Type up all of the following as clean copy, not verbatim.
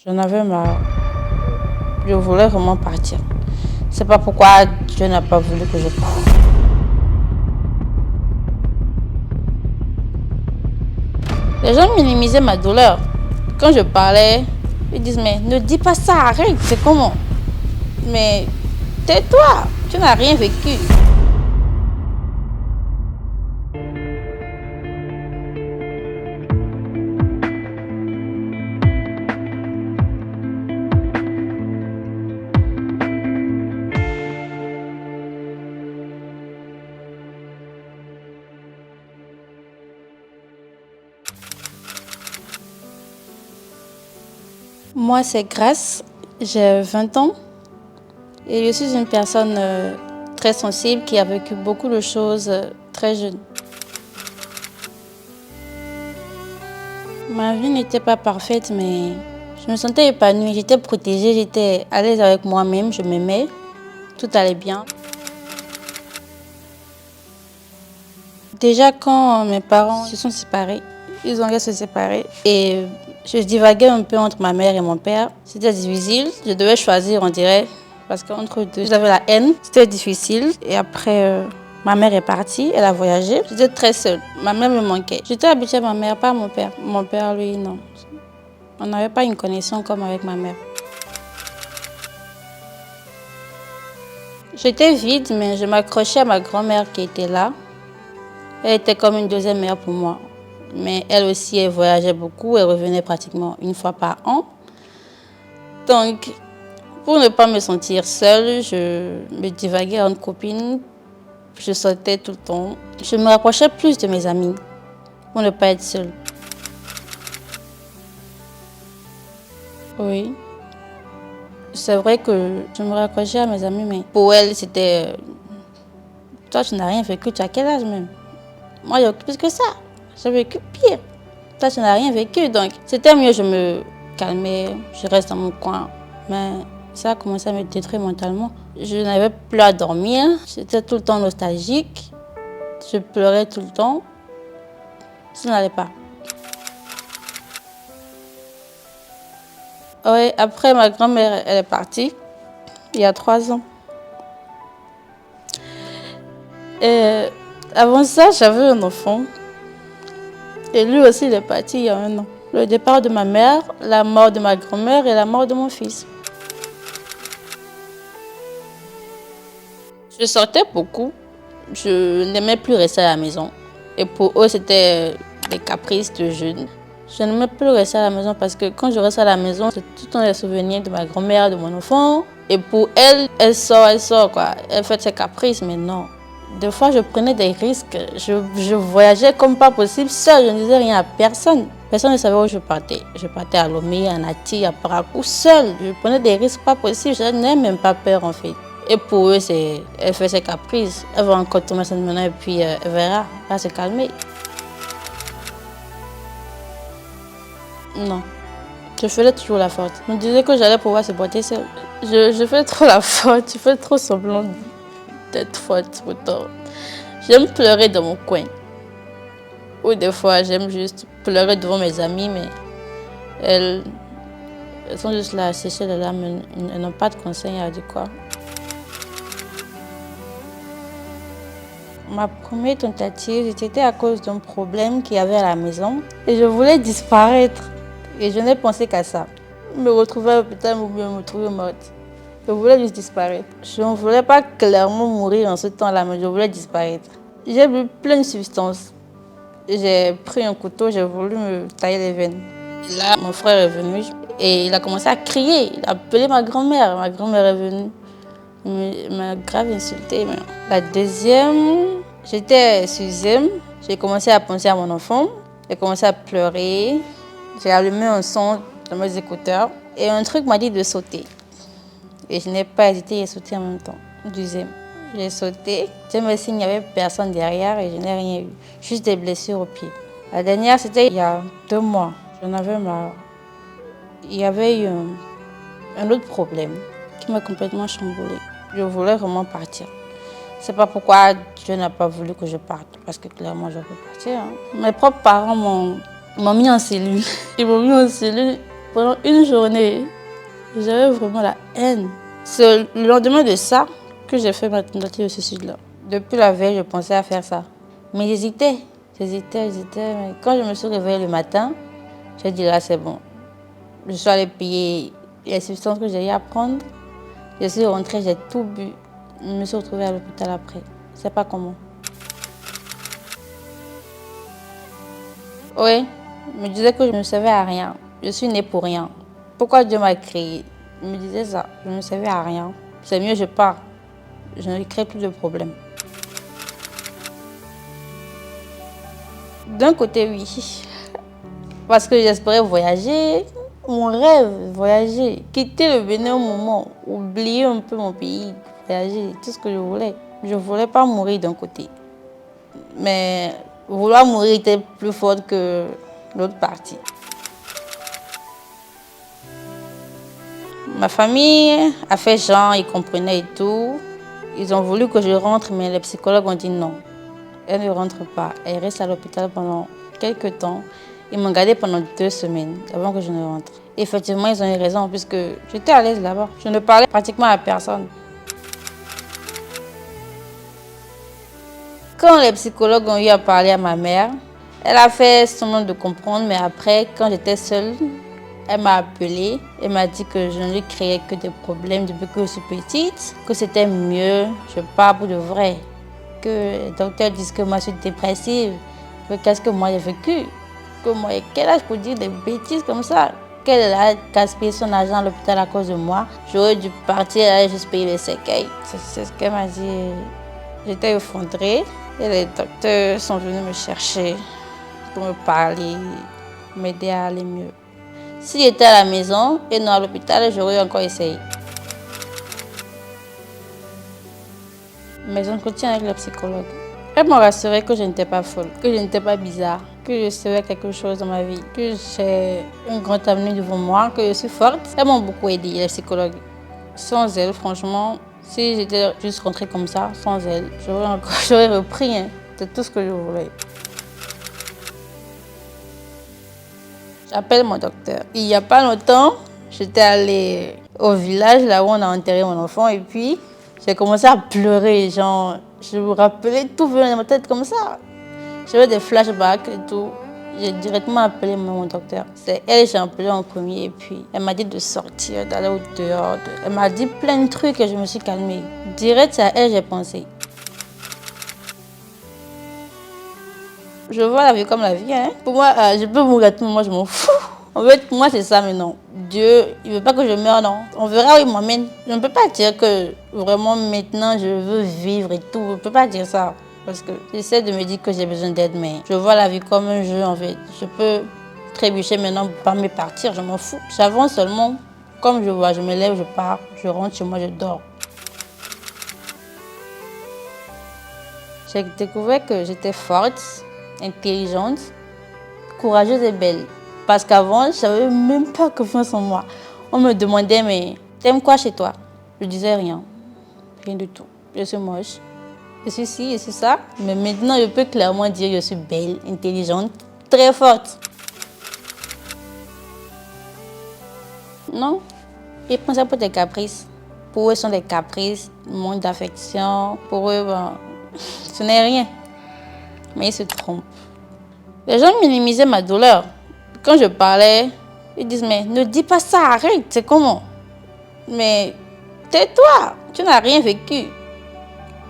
J'en avais marre. Je voulais vraiment partir. C'est pas pourquoi Dieu n'a pas voulu que je parte. Les gens minimisaient ma douleur. Quand je parlais, ils disent mais ne dis pas ça, arrête, c'est comment? Mais tais-toi, tu n'as rien vécu. Moi, c'est Grace, j'ai 20 ans et je suis une personne très sensible qui a vécu beaucoup de choses très jeune. Ma vie n'était pas parfaite, mais je me sentais épanouie, j'étais protégée, j'étais à l'aise avec moi-même, je m'aimais, tout allait bien. Déjà, quand mes parents se sont séparés, ils ont se séparer et je divaguais un peu entre ma mère et mon père. C'était difficile, je devais choisir, on dirait, parce qu'entre deux, j'avais la haine. C'était difficile et après, ma mère est partie, elle a voyagé. J'étais très seule, ma mère me manquait. J'étais habituée à ma mère, pas à mon père. Mon père, lui, non. On n'avait pas une connexion comme avec ma mère. J'étais vide, mais je m'accrochais à ma grand-mère qui était là. Elle était comme une deuxième mère pour moi. Mais elle aussi, elle voyageait beaucoup, elle revenait pratiquement une fois par an. Donc, pour ne pas me sentir seule, je me divaguais entre copines. Je sortais tout le temps. Je me rapprochais plus de mes amis pour ne pas être seule. Oui. C'est vrai que je me raccrochais à mes amis, mais pour elle, c'était... Toi, tu n'as rien vécu, tu as quel âge même? Moi, j'ai vécu plus que ça. J'ai vécu pire. Toi, tu n'as rien vécu, donc c'était mieux, je me calmais, je reste dans mon coin. Mais ça a commencé à me détruire mentalement. Je n'avais plus à dormir, j'étais tout le temps nostalgique, je pleurais tout le temps. Ça n'allait pas. Oui, après, ma grand-mère, elle est partie, il y a 3 ans. Et avant ça, j'avais un enfant. Et lui aussi, il est parti il y a 1 an. Le départ de ma mère, la mort de ma grand-mère et la mort de mon fils. Je sortais beaucoup. Je n'aimais plus rester à la maison. Et pour eux, c'était des caprices de jeunes. Je n'aimais plus rester à la maison parce que quand je reste à la maison, c'est tout le temps les souvenirs de ma grand-mère, de mon enfant. Et pour elle, elle sort quoi. Elle fait ses caprices, mais non. Des fois, je prenais des risques. Je voyageais comme pas possible seule. Je ne disais rien à personne. Personne ne savait où je partais. Je partais à Lomé, à Nati, à Parakou, seule. Je prenais des risques pas possibles. Je n'avais même pas peur en fait. Et pour eux, elle fait ses caprices. Elle va encore tomber cette maintenant et puis elle verra. Elle va se calmer. Non. Je faisais toujours la faute. Je me disais que j'allais pouvoir se porter seule. Je fais trop la faute. Je fais trop semblant d'être forte pourtant. J'aime pleurer dans mon coin. Ou des fois, j'aime juste pleurer devant mes amis, mais elles sont juste là à sécher les larmes. Elles n'ont pas de conseils adéquats. Ma première tentative, c'était à cause d'un problème qu'il y avait à la maison. Et je voulais disparaître. Et je n'ai pensé qu'à ça. Me retrouver à l'hôpital ou bien me trouver morte. Je voulais juste disparaître. Je ne voulais pas clairement mourir en ce temps-là, mais je voulais disparaître. J'ai bu plein de substances. J'ai pris un couteau, j'ai voulu me tailler les veines. Et là, mon frère est venu et il a commencé à crier. Il a appelé ma grand-mère. Ma grand-mère est venue. Il m'a grave insultée. La deuxième, j'étais sixième. J'ai commencé à penser à mon enfant. J'ai commencé à pleurer. J'ai allumé un son dans mes écouteurs. Et un truc m'a dit de sauter. Et je n'ai pas hésité, j'ai sauté en même temps. Deuxième. J'ai sauté. Dieu merci, il n'y avait personne derrière et je n'ai rien eu. Juste des blessures au pied. La dernière, c'était il y a 2 mois. J'en avais marre. Il y avait eu un autre problème qui m'a complètement chamboulée. Je voulais vraiment partir. C'est pas pourquoi Dieu n'a pas voulu que je parte, parce que clairement je veux partir. Mes propres parents m'ont mis en cellule. Ils m'ont mis en cellule Pendant une journée, j'avais vraiment la haine. C'est le lendemain de ça que j'ai fait ma tentative de suicide-là. Depuis la veille, je pensais à faire ça. Mais j'hésitais. Mais quand je me suis réveillée le matin, j'ai dit là, c'est bon. Je suis allée payer les substances que j'ai eu à prendre. Je suis rentrée, j'ai tout bu. Je me suis retrouvée à l'hôpital après. Je ne sais pas comment. Oui, je me disais que je ne servais à rien. Je suis née pour rien. Pourquoi Dieu m'a créée? Je me disais ça, je ne servais à rien. C'est mieux, je pars. Je ne crée plus de problèmes. D'un côté, oui. Parce que j'espérais voyager. Mon rêve, voyager. Quitter le Bénin au moment. Oublier un peu mon pays. Voyager, tout ce que je voulais. Je ne voulais pas mourir d'un côté. Mais vouloir mourir était plus fort que l'autre partie. Ma famille a fait genre, ils comprenaient et tout. Ils ont voulu que je rentre, mais les psychologues ont dit non. Elle ne rentre pas. Elle reste à l'hôpital pendant quelques temps. Ils m'ont gardée pendant 2 semaines avant que je ne rentre. Effectivement, ils ont eu raison puisque j'étais à l'aise là-bas. Je ne parlais pratiquement à personne. Quand les psychologues ont eu à parler à ma mère, elle a fait semblant de comprendre, mais après, quand j'étais seule, elle m'a appelée et m'a dit que je ne lui créais que des problèmes depuis que je suis petite, que c'était mieux, je parle pour de vrai, que les docteurs disent que moi je suis dépressive, que qu'est-ce que moi j'ai vécu, que moi, quel âge pour dire des bêtises comme ça, qu'elle a gaspillé son argent à l'hôpital à cause de moi, j'aurais dû partir, elle allait juste payer le cercueil. C'est ce qu'elle m'a dit. J'étais effondrée et les docteurs sont venus me chercher pour me parler, m'aider à aller mieux. Si j'étais à la maison et non à l'hôpital, j'aurais encore essayé. Mes entretiens avec le psychologue, elle m'a rassuré que je n'étais pas folle, que je n'étais pas bizarre, que je savais quelque chose dans ma vie, que j'ai un grand avenir devant moi, que je suis forte. Elles m'ont beaucoup aidé, les psychologues. Sans elles, franchement, si j'étais juste rentrée comme ça, sans elles, j'aurais repris. C'est tout ce que je voulais. J'appelle mon docteur. Il n'y a pas longtemps, j'étais allée au village, là où on a enterré mon enfant, et puis j'ai commencé à pleurer. Genre, je me rappelais, tout venait dans ma tête comme ça. J'avais des flashbacks et tout. J'ai directement appelé mon docteur. C'est elle que j'ai appelé en premier, et puis elle m'a dit de sortir, d'aller au dehors. Elle m'a dit plein de trucs et je me suis calmée. Direct, c'est à elle que j'ai pensé. Je vois la vie comme la vie. Hein. Pour moi, je peux mourir à tout moment, je m'en fous. En fait, pour moi, c'est ça maintenant. Dieu, il ne veut pas que je meure, non. On verra où il m'emmène. Je ne peux pas dire que vraiment maintenant, je veux vivre et tout. Je ne peux pas dire ça. Parce que j'essaie de me dire que j'ai besoin d'aide, mais je vois la vie comme un jeu, en fait. Je peux trébucher maintenant pour pas me partir, je m'en fous. J'avance seulement. Comme je vois, je me lève, je pars, je rentre chez moi, je dors. J'ai découvert que j'étais forte, intelligente, courageuse et belle. Parce qu'avant, je n'avais même pas confiance en moi. On me demandait, mais t'aimes quoi chez toi? Je disais rien. Rien du tout. Je suis moche. Je suis ci, je suis ça. Mais maintenant, je peux clairement dire que je suis belle, intelligente, très forte. Non, ils prennent ça pour des caprices. Pour eux, ce sont des caprices, manque d'affection. Pour eux, bon, ce n'est rien. Mais ils se trompent. Les gens minimisaient ma douleur. Quand je parlais, ils disent, mais ne dis pas ça, arrête, c'est comment? Mais tais-toi, tu n'as rien vécu.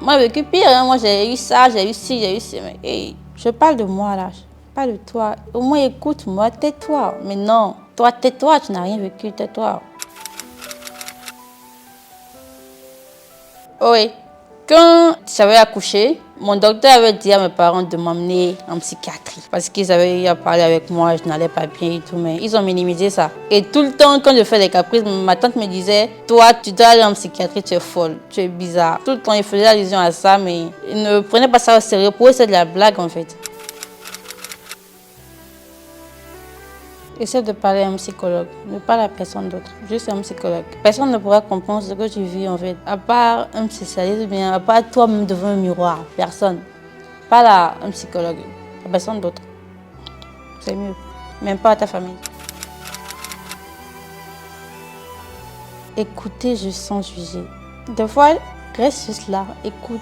Moi, j'ai vécu pire, hein. Moi j'ai eu ça, j'ai eu ci, j'ai eu ci. Mais hey, je parle de moi là, je parle de toi. Au moins écoute-moi, tais-toi. Mais non, toi tais-toi, tu n'as rien vécu, tais-toi. Oui. Quand j'avais accouché, mon docteur avait dit à mes parents de m'emmener en psychiatrie parce qu'ils avaient eu à parler avec moi, je n'allais pas bien et tout, mais ils ont minimisé ça. Et tout le temps, quand je fais des caprices, ma tante me disait, toi, tu dois aller en psychiatrie, tu es folle, tu es bizarre. Tout le temps, ils faisaient allusion à ça, mais ils ne prenaient pas ça au sérieux. Pour eux, c'est de la blague en fait. Essaie de parler à un psychologue, ne parle à personne d'autre, juste à un psychologue. Personne ne pourra comprendre ce que tu vis en fait, à part un spécialiste, bien, à part toi-même devant un miroir, personne. Parle à un psychologue, à personne d'autre. C'est mieux, même pas à ta famille. Écoutez juste sans juger. Des fois, reste juste là, écoute,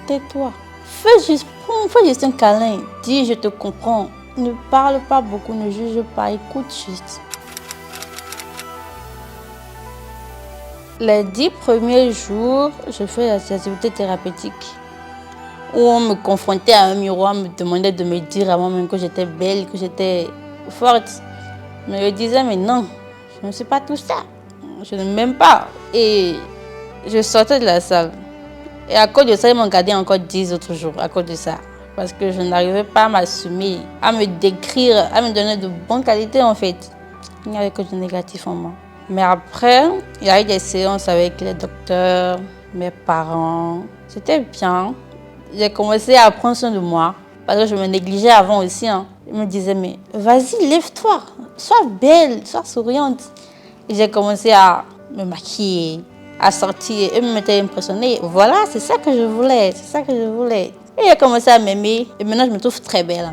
tais-toi. Fais juste un câlin, dis je te comprends. Ne parle pas beaucoup, ne juge pas, écoute juste. Les 10 premiers jours, je fais la sensibilité thérapeutique où on me confrontait à un miroir, me demandait de me dire à moi-même que j'étais belle, que j'étais forte. Mais je disais, mais non, je ne suis pas tout ça. Je ne m'aime pas. Et je sortais de la salle. Et à cause de ça, ils m'ont gardé encore 10 autres jours à cause de ça. Parce que je n'arrivais pas à m'assumer, à me décrire, à me donner de bonnes qualités en fait. Il n'y avait que du négatif en moi. Mais après, il y a eu des séances avec les docteurs, mes parents. C'était bien. J'ai commencé à prendre soin de moi. Parce que je me négligeais avant aussi. Ils me disaient, mais vas-y, lève-toi. Sois belle, sois souriante. Et j'ai commencé à me maquiller, à sortir. Eux m'étaient impressionnés. Voilà, c'est ça que je voulais. C'est ça que je voulais. Et j'ai commencé à m'aimer. Et maintenant, je me trouve très belle.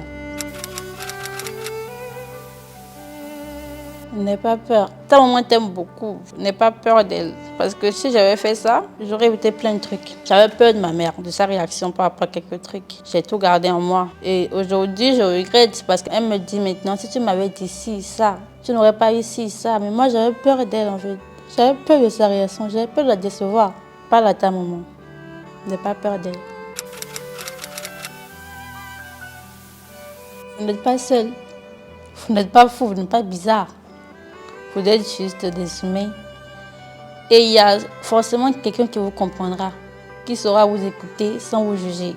N'aie pas peur. Ta maman t'aime beaucoup. N'aie pas peur d'elle. Parce que si j'avais fait ça, j'aurais évité plein de trucs. J'avais peur de ma mère, de sa réaction par rapport à quelques trucs. J'ai tout gardé en moi. Et aujourd'hui, je regrette parce qu'elle me dit maintenant, si tu m'avais dit ci, ça, tu n'aurais pas eu ci, ça. Mais moi, j'avais peur d'elle en fait. J'avais peur de sa réaction. J'avais peur de la décevoir. Parle à ta maman. N'aie pas peur d'elle. Vous n'êtes pas seul. Vous n'êtes pas fou, vous n'êtes pas bizarre. Vous êtes juste des humains. Et il y a forcément quelqu'un qui vous comprendra, qui saura vous écouter sans vous juger.